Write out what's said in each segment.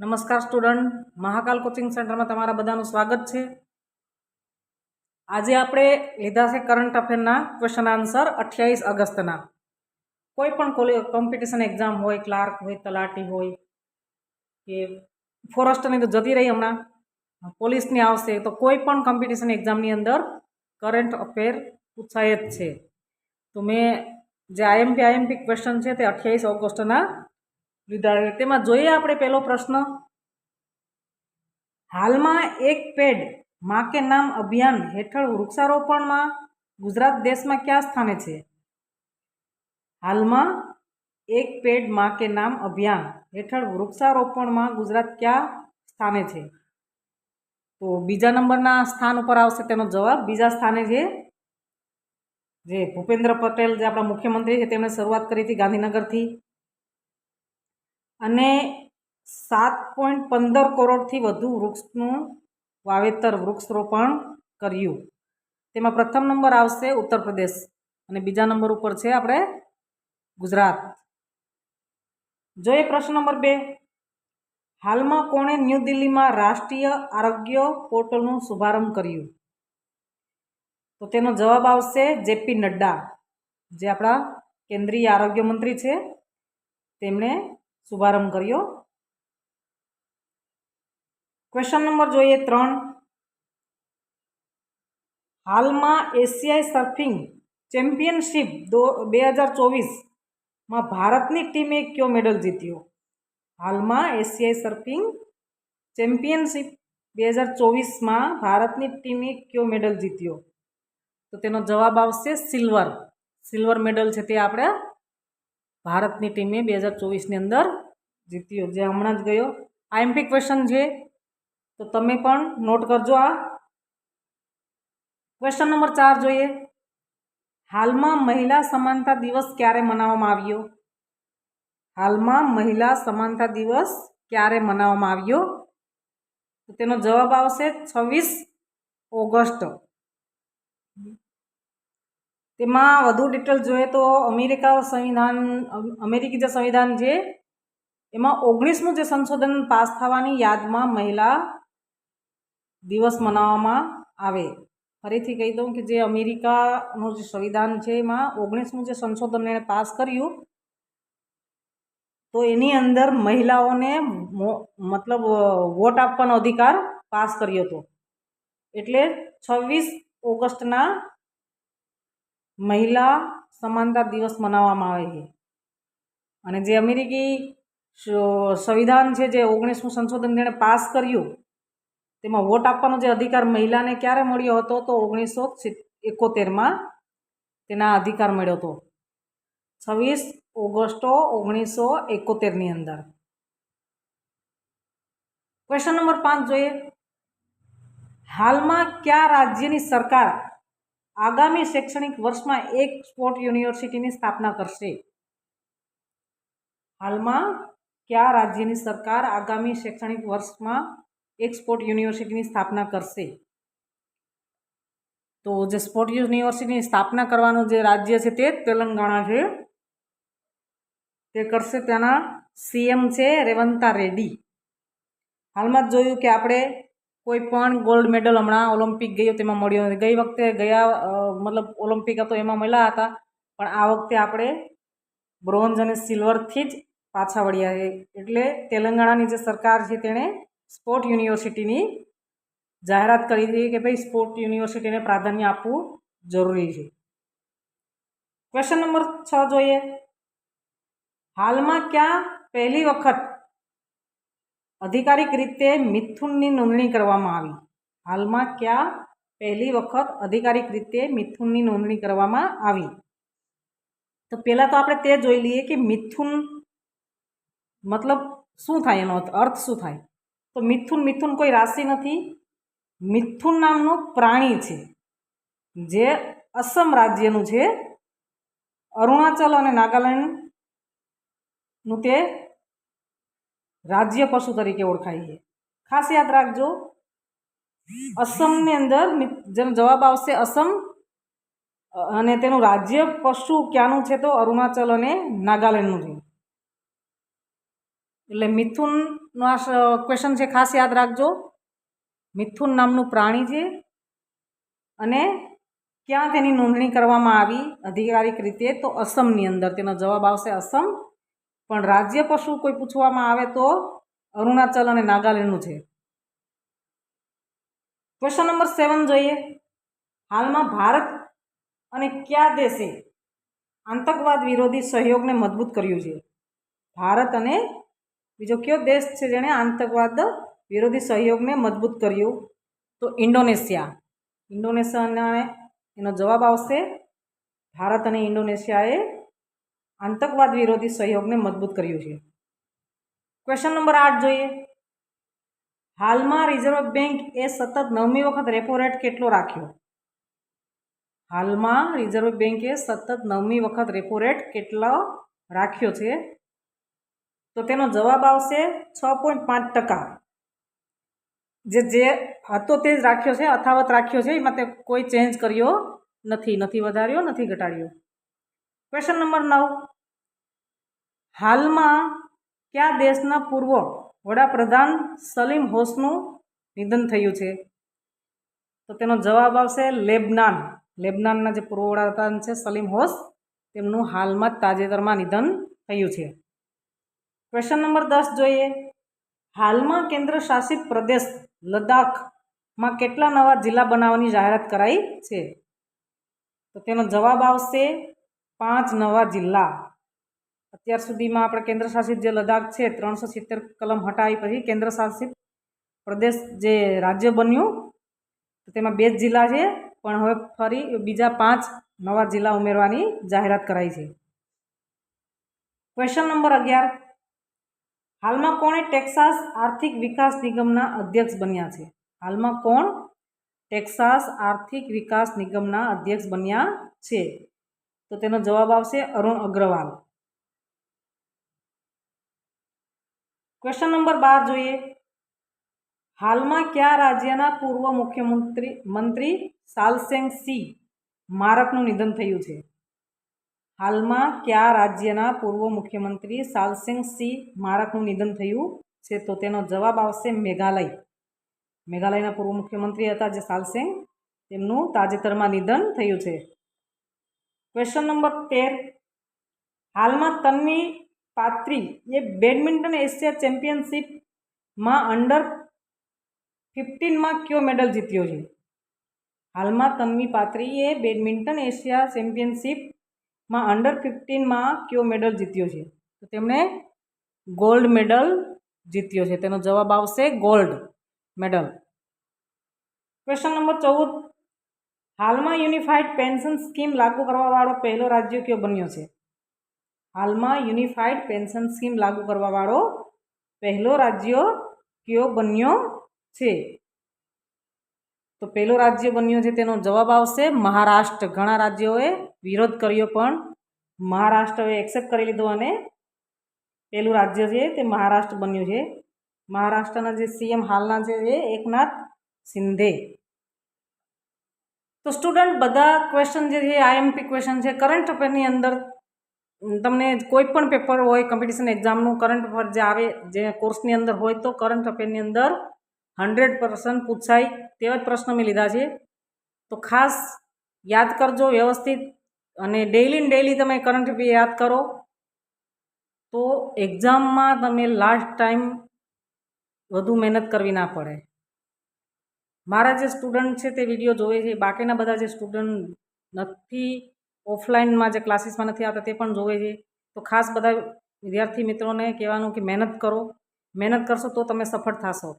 નમસ્કાર student, Mahakal coaching સેન્ટરમાં તમારા બધાનું સ્વાગત છે। આજે આપણે લીધા છે કરંટ અફેરના ક્વેશ્ચન આન્સર 28 ઓગસ્ટના। કોઈ પણ કોમ્પિટિશન એક્ઝામ હોય, ક્લાર્ક હોય, તલાટી હોય કે ફોરેસ્ટની તો જતી રહી હમણાં, પોલીસની આવશે, તો કોઈ પણ કોમ્પિટિશન એક્ઝામની અંદર કરંટ અફેર પૂછાય જ છે। તો મેં જે આઈએમપી ક્વેશ્ચન છે તે 28 ઓગસ્ટના લીધા છે। તેમાં જોઈએ આપણે પહેલો પ્રશ્ન, હાલમાં એક પેડ मां के नाम अभियान हेठळ वृक्षारोपण में गुजरात देश में क्या स्थाने छे? हाल में एक पेड़ मां के नाम अभियान हेठळ वृक्षारोपण में गुजरात क्या स्थाने छे? तो बीजा नंबरना स्थान पर आवशे तेनो जवाब। बीजा स्थाने छे जे भूपेन्द्र पटेल जे आपणा मुख्यमंत्री छे तेमणे शरूआत करी थी गांधीनगर थी, अने 7.15 करोड़ थी वधु वृक्षનું वावेतर वृक्षरोपण कर्યું। તેમાં પ્રથમ નંબર આવશે ઉત્તર પ્રદેશ અને બીજા નંબર ઉપર છે આપણે ગુજરાત। જોઈએ પ્રશ્ન નંબર 2, હાલમાં કોણે ન્યૂ દિલ્હીમાં રાષ્ટ્રીય આરોગ્ય પોર્ટલનો શુભારંભ કર્યું? તો તેનો જવાબ આવશે જેપી નડ્ડા, જે આપણા કેન્દ્રીય આરોગ્ય મંત્રી છે, તેમણે શુભારંભ કર્યો। क्वेश्चन नंबर જોઈએ 3, हाल में एशियाई सर्फिंग चैम्पियनशिप 2024 में भारतनी टीमे क्यों मेडल जीत्यो? हाल में एशियाई सर्फिंग चैम्पियनशिप 2024 में भारतनी टीमे क्यों मेडल जीत्यो? तो तेनो जवाब आवशे सिल्वर मेडल छे ते आपणे भारतनी टीमे 2024 ની અંદર जीत्यो, जे हमणां ज गयो। आईएमपी क्वेश्चन छे तो तमे पण नोट करजो। आ क्वेश्चन नंबर 4 જોઈએ, હાલમાં મહિલા સમાનતા દિવસ ક્યારે મનાવવામાં આવ્યો? હાલમાં મહિલા સમાનતા દિવસ ક્યારે મનાવવામાં આવ્યો? તો તેનો જવાબ આવશે 26 ઓગસ્ટ। તેમાં વધુ ડિટેલ જોઈએ તો અમેરિકી જે સંવિધાન છે એમાં 19મું જે સંશોધન પાસ થવાની યાદમાં મહિલા દિવસ મનાવવામાં આવે। ફરીથી કહી દઉં કે જે અમેરિકાનું જે સંવિધાન છે એમાં 19મું જે સંશોધન એણે પાસ કર્યું તો એની અંદર મહિલાઓને મતલબ વોટ આપવાનો અધિકાર પાસ કર્યો હતો, એટલે 26 ઓગસ્ટના મહિલા સમાનતા દિવસ મનાવવામાં આવે છે। અને જે અમેરિકી સંવિધાન છે, જે 19મું સંશોધન જેણે પાસ કર્યું તેમાં વોટ આપવાનો જે અધિકાર મહિલાને ક્યારે મળ્યો હતો? તો 1971માં તેના અધિકાર મળ્યો હતો, 26 ઓગસ્ટ 1971ની અંદર। क्वेश्चन नंबर 5 જોઈએ, હાલમાં કયા રાજ્યની સરકાર આગામી શૈક્ષણિક વર્ષમાં એક સ્પોર્ટ યુનિવર્સિટીની સ્થાપના કરશે? હાલમાં કયા રાજ્યની સરકાર આગામી શૈક્ષણિક વર્ષમાં एक स्पोर्ट यूनिवर्सिटी स्थापना करशे? तो जो स्पोर्ट यूनिवर्सिटी स्थापना करवानो जे राज्य है ते तेलंगाणा है, ते करशे। त्याना सीएम छे रेवंता रेड्डी। हाल में जोयुं कि आपणे कोईपण गोल्ड मेडल हमणां ओलम्पिक गयो तेमां मळ्यो नथी। गई वखते मतलब ओलम्पिक हतो एमां मळ्या हता, पण आ वखते आपणे ब्रोन्ज अने सिल्वर थी ज पाछा वळ्या छे। एटले तेलंगाणानी जे सरकार छे तेणे स्पोर्ट यूनिवर्सिटी जाहरात करी थी कि भाई स्पोर्ट यूनिवर्सिटी ने प्राधान्य आपवू जरूरी है। क्वेश्चन नंबर 6 જોઈએ, हाल में क्या पहली वखत अधिकारिक रीते मिथुननी नोंधणी करवामां आवी? हाल में क्या पहली वखत अधिकारिक रीते मिथुननी नोंधणी करवामां आवी? तो पहला तो आपणे ते जोई लईए कि मिथुन मतलब शुं थाय, एनो अर्थ शुं थाय? तो मिथुन कोई राशि नहीं, मिथुन नामनु प्राणी छे जे असम राज्यनु छे। अरुणाचल और नागालैंड नु ते राज्य पशु तरीके ओळखाय छे। खास याद राखजो, असम ने अंदर जेनो जवाब आवशे असम, अने तेनु राज्य पशु क्यानु छे? तो अरुणाचल और नागालैंड नु छे। એટલે મિથુનનો આ ક્વેશ્ચન છે, ખાસ યાદ રાખજો. મિથુન નામનું પ્રાણી છે અને ક્યાં તેની નોંધણી કરવામાં આવી આધિકારિક રીતે? તો અસમની અંદર. તેનો જવાબ આવશે અસમ. પણ રાજ્ય પશુ કોઈ પૂછવામાં આવે તો અરુણાચલ અને નાગાલેન્ડનું છે. ક્વેશ્ચન નંબર 7 જોઈએ. હાલમાં ભારત અને કયા દેશે આતંકવાદ વિરોધી સહયોગને મજબૂત કર્યું છે? ભારત અને બીજો કયો દેશ છે જેણે આતંકવાદ વિરોધી સહયોગને મજબૂત કર્યું? તો ઇન્ડોનેશિયા. ઇન્ડોનેશિયાના એનો જવાબ આવશે. ભારત અને ઇન્ડોનેશિયાએ આતંકવાદ વિરોધી સહયોગને મજબૂત કર્યું છે. ક્વેશ્ચન નંબર 8 જોઈએ. હાલમાં રિઝર્વ બેંક એ સતત 9મી વખત રેપો રેટ કેટલો રાખ્યો? હાલમાં રિઝર્વ બેંકે સતત 9મી વખત રેપો રેટ કેટલો રાખ્યો છે? તો તેનો જવાબ આવશે 6.5%. જે હતો તે જ રાખ્યો છે, અથાવત રાખ્યો છે. એમાં તે કોઈ ચેન્જ કર્યો નથી વધાર્યો, નથી ઘટાડ્યો. Question number 9. હાલમાં કયા દેશના પૂર્વ વડાપ્રધાન સલીમ હોસનું નિધન થયું છે? તો તેનો જવાબ આવશે લેબનાન. લેબનાનના જે પૂર્વ વડાપ્રધાન છે સલીમ હોસ, તેમનું હાલમાં જ તાજેતરમાં નિધન થયું છે. ક્વેશ્ચન નંબર 10 જોઈએ. હાલમાં કેન્દ્ર શાસિત પ્રદેશ લદ્દાખમાં કેટલા નવા જિલ્લા બનાવવાની જાહેરાત કરાઈ છે? તો તેનો જવાબ આવશે 5 નવા જિલ્લા. અત્યાર સુધીમાં આપણે કેન્દ્ર શાસિત જે લદ્દાખ છે 370 કલમ હટાવી પછી કેન્દ્ર શાસિત પ્રદેશ જે રાજ્ય બન્યું, તો તેમાં 2 જ જિલ્લા છે. પણ હવે ફરી બીજા 5 નવા જિલ્લા ઉમેરવાની જાહેરાત કરાઈ છે. Question number 11. હાલમાં કોણે ટેક્સાસ આર્થિક વિકાસ નિગમના અધ્યક્ષ બન્યા છે? હાલમાં કોણ ટેક્સાસ આર્થિક વિકાસ નિગમના અધ્યક્ષ બન્યા છે? તો તેનો જવાબ આવશે અરુણ અગ્રવાલ. ક્વેશ્ચન નંબર 12 જોઈએ. હાલમાં કયા રાજ્યના પૂર્વ મુખ્યમંત્રી સાલસેંગ સી મારકનું નિધન થયું છે? હાલમાં કયા રાજ્યના પૂર્વ મુખ્યમંત્રી સાલસેંગ સી મારકનું નિધન થયું છે? તો તેનો જવાબ આવશે મેઘાલય. મેઘાલયના પૂર્વ મુખ્યમંત્રી હતા જે સાલસેંગ, તેમનું તાજેતરમાં નિધન થયું છે. Question number 13. હાલમાં તન્વી પાત્રી એ બેડમિન્ટન એશિયા ચેમ્પિયનશિપમાં અંડર 15માં કયો મેડલ જીત્યો છે? હાલમાં તન્વી પાત્રીએ બેડમિન્ટન એશિયા ચેમ્પિયનશિપમાં અંડર 15માં કયો મેડલ જીત્યો છે? તો તેમણે ગોલ્ડ મેડલ જીત્યો છે. તેનો જવાબ આવશે ગોલ્ડ મેડલ. Question number 14. હાલમાં યુનિફાઈડ પેન્શન સ્કીમ લાગુ કરવાવાળો પહેલો રાજ્ય કયો બન્યો છે? હાલમાં યુનિફાઈડ પેન્શન સ્કીમ લાગુ કરવાવાળો પહેલો રાજ્ય કયો બન્યો છે? તો પહેલો રાજ્ય બન્યો છે તેનો જવાબ આવશે મહારાષ્ટ્ર. ઘણા રાજ્યોએ વિરોધ કર્યો પણ મહારાષ્ટ્રએ એક્સેપ્ટ કરી લીધો અને પહેલું રાજ્ય છે તે મહારાષ્ટ્ર બન્યું છે. મહારાષ્ટ્રના જે સીએમ હાલના છે એ એકનાથ શિંદે. તો સ્ટુડન્ટ બધા ક્વેશ્ચન જે છે આઈએમપી ક્વેશ્ચન છે. કરંટ અફેરની અંદર તમને કોઈ પણ પેપર હોય કોમ્પિટિશન એક્ઝામનું કરંટ અફેર જે આવે જે કોર્સની અંદર હોય તો કરંટ અફેરની અંદર 100% પૂછાય તેવા જ પ્રશ્નો મેં લીધા છે. તો ખાસ યાદ કરજો વ્યવસ્થિત અને ડેઈલી તમે કરંટ અફેર યાદ કરો તો એક્ઝામમાં તમે લાસ્ટ ટાઈમ વધુ મહેનત કરવી ના પડે. મારા જે સ્ટુડન્ટ છે તે વિડીયો જોવે છે, બાકીના બધા જે સ્ટુડન્ટ નથી ઓફલાઈનમાં જે ક્લાસીસમાં નથી આવતા તે પણ જોવે છે. તો ખાસ બધા વિદ્યાર્થી મિત્રોને કહેવાનું કે મહેનત કરો. મહેનત કરશો તો તમે સફળ થશો.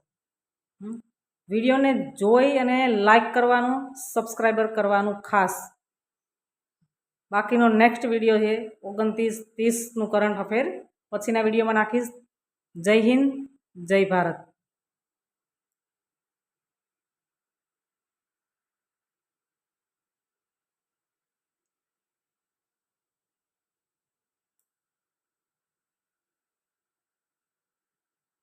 વિડીયોને જોઈ અને લાઈક કરવાનું, સબસ્ક્રાઈબર કરવાનું ખાસ. બાકીનો નેક્સ્ટ વિડીયો છે 29-30નું કરંટ અફેર પછીના વિડીયોમાં નાખીશ. જય હિન્દ, જય ભારત.